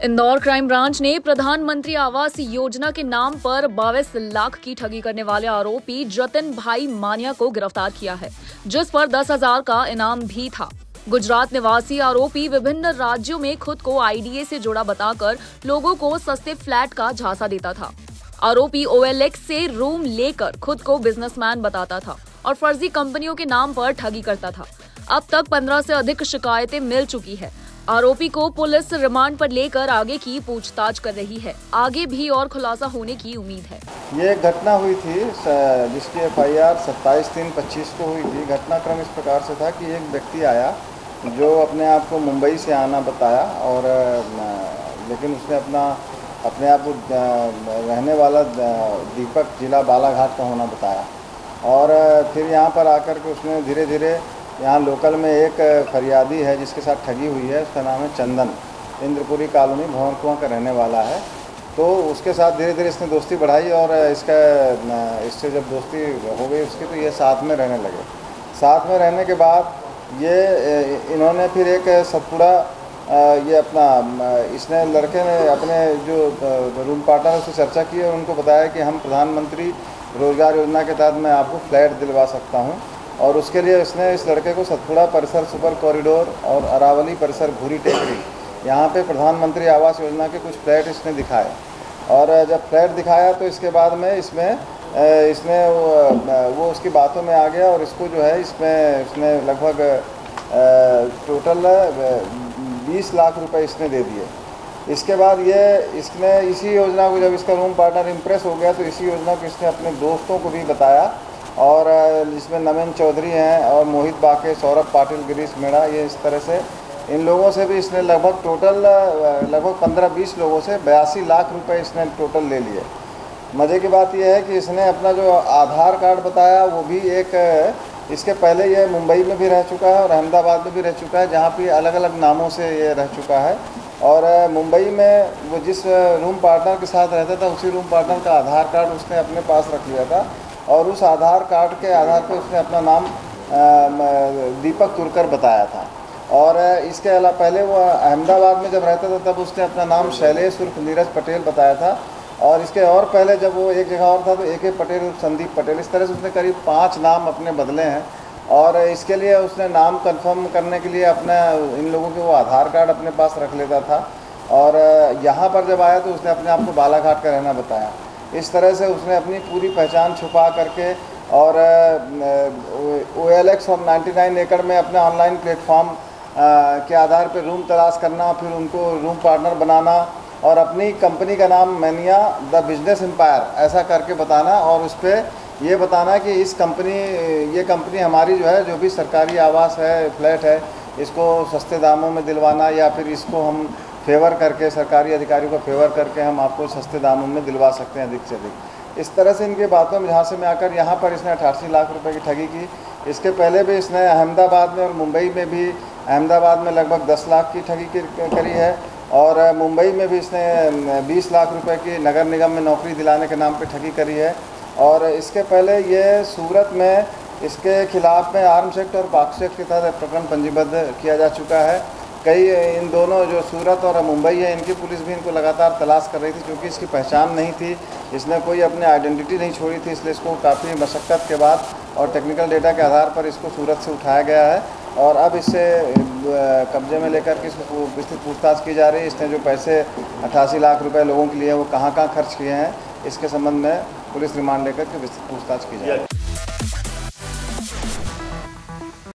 Indore crime branch ने प्रधानमंत्री आवास योजना के नाम पर 22 लाख की ठगी करने वाले आरोपी जतिन भाई मानिया को गिरफ्तार किया है, जिस पर 10,000 का इनाम भी था। गुजरात निवासी आरोपी विभिन्न राज्यों में खुद को आईडीए से जुड़ा बताकर लोगों को सस्ते फ्लैट का झांसा देता था। आरोपी OLX से रूम लेकर खुद को बिजनेसमैन बताता था और फर्जी कंपनियों के नाम पर ठगी करता था। अब तक 15 से अधिक शिकायतें मिल चुकी है। आरोपी को पुलिस रिमांड पर लेकर आगे की पूछताछ कर रही है। आगे भी और खुलासा होने की उम्मीद है। ये एक घटना हुई थी जिसकी FIR 27/3/25 को हुई थी। घटनाक्रम इस प्रकार से था कि एक व्यक्ति आया जो अपने आप को मुंबई से आना बताया और लेकिन उसने अपने आप को रहने वाला दीपक जिला बालाघाट का होना बताया और फिर यहाँ पर आकर के उसने धीरे धीरे यहाँ लोकल में एक फरियादी है जिसके साथ ठगी हुई है, उसका नाम है चंदन, इंद्रपुरी कॉलोनी भवन कुआं का रहने वाला है। तो उसके साथ धीरे धीरे इसने दोस्ती बढ़ाई और इससे जब दोस्ती हो गई उसकी तो ये साथ में रहने लगे। साथ में रहने के बाद ये इन्होंने फिर एक सतपुड़ा इसने लड़के ने अपने जो रूम पार्टनर उससे चर्चा की और उनको बताया कि हम प्रधानमंत्री रोजगार योजना के तहत मैं आपको फ्लैट दिलवा सकता हूँ और उसके लिए इसने इस लड़के को सतपुड़ा परिसर सुपर कॉरिडोर और अरावली परिसर भूरी टेकरी यहाँ पे प्रधानमंत्री आवास योजना के कुछ फ्लैट इसने दिखाए और जब फ्लैट दिखाया तो इसके बाद में इसने वो उसकी बातों में आ गया और इसको जो है इसने लगभग टोटल 20 लाख रुपए इसने दे दिए। इसके बाद इसने इसी योजना को जब इसका रूम पार्टनर इम्प्रेस हो गया तो इसी योजना को इसने अपने दोस्तों को भी बताया और जिसमें नवीन चौधरी हैं और मोहित बाके, सौरभ पाटिल, गिरीश मेड़ा, ये इस तरह से इन लोगों से भी इसने लगभग टोटल 15-20 लोगों से 82 लाख रुपए इसने टोटल ले लिए। मज़े की बात यह है कि इसने अपना जो आधार कार्ड बताया वो भी इसके पहले ये मुंबई में भी रह चुका है और अहमदाबाद में भी रह चुका है, जहाँ पे अलग अलग नामों से ये रह चुका है। और मुंबई में वो जिस रूम पार्टनर के साथ रहता था उसी रूम पार्टनर का आधार कार्ड उसने अपने पास रख लिया था और उस आधार कार्ड के आधार पर उसने अपना नाम दीपक तुरकर बताया था। और इसके अलावा पहले वो अहमदाबाद में जब रहता था तब उसने अपना नाम शैलेश उर्फ नीरज पटेल बताया था और इसके और पहले जब वो एक जगह और था तो AK पटेल उर्फ संदीप पटेल, इस तरह से उसने करीब 5 नाम अपने बदले हैं। और इसके लिए उसने नाम कंफर्म करने के लिए इन लोगों के वो आधार कार्ड अपने पास रख लेता था और यहाँ पर जब आया तो उसने अपने आप को बालाघाट का रहना बताया। इस तरह से उसने अपनी पूरी पहचान छुपा करके और OLX और 99 एकड़ में अपने ऑनलाइन प्लेटफॉर्म के आधार पर रूम तलाश करना, फिर उनको रूम पार्टनर बनाना और अपनी कंपनी का नाम मैनिया द बिजनेस एम्पायर ऐसा करके बताना और उस पर ये बताना कि ये कंपनी हमारी जो है जो भी सरकारी आवास है, फ्लैट है, इसको सस्ते दामों में दिलवाना या फिर इसको हम फेवर करके सरकारी अधिकारियों को फेवर करके हम आपको सस्ते दामों में दिलवा सकते हैं अधिक से अधिक। इस तरह से इनकी बातों में झांसे में आकर यहाँ पर इसने 88 लाख रुपए की ठगी की। इसके पहले भी इसने अहमदाबाद में और मुंबई में भी, अहमदाबाद में लगभग 10 लाख की ठगी करी है और मुंबई में भी इसने 20 लाख रुपए की नगर निगम में नौकरी दिलाने के नाम पर ठगी करी है। और इसके पहले ये सूरत में इसके खिलाफ में आर्म्स एक्ट और पॉक्सो एक्ट के तहत प्रकरण पंजीबद्ध किया जा चुका है। कई इन दोनों जो सूरत और मुंबई है इनकी पुलिस भी इनको लगातार तलाश कर रही थी, क्योंकि इसकी पहचान नहीं थी, इसने कोई अपनी आइडेंटिटी नहीं छोड़ी थी, इसलिए इसको काफ़ी मशक्क़त के बाद और टेक्निकल डेटा के आधार पर इसको सूरत से उठाया गया है और अब इससे कब्जे में लेकर के इसको विस्तृत पूछताछ की जा रही है। इसने जो पैसे 88 लाख रुपए लोगों के लिए वो कहाँ खर्च किए हैं, इसके संबंध में पुलिस रिमांड लेकर के विस्तृत पूछताछ की जा रही है।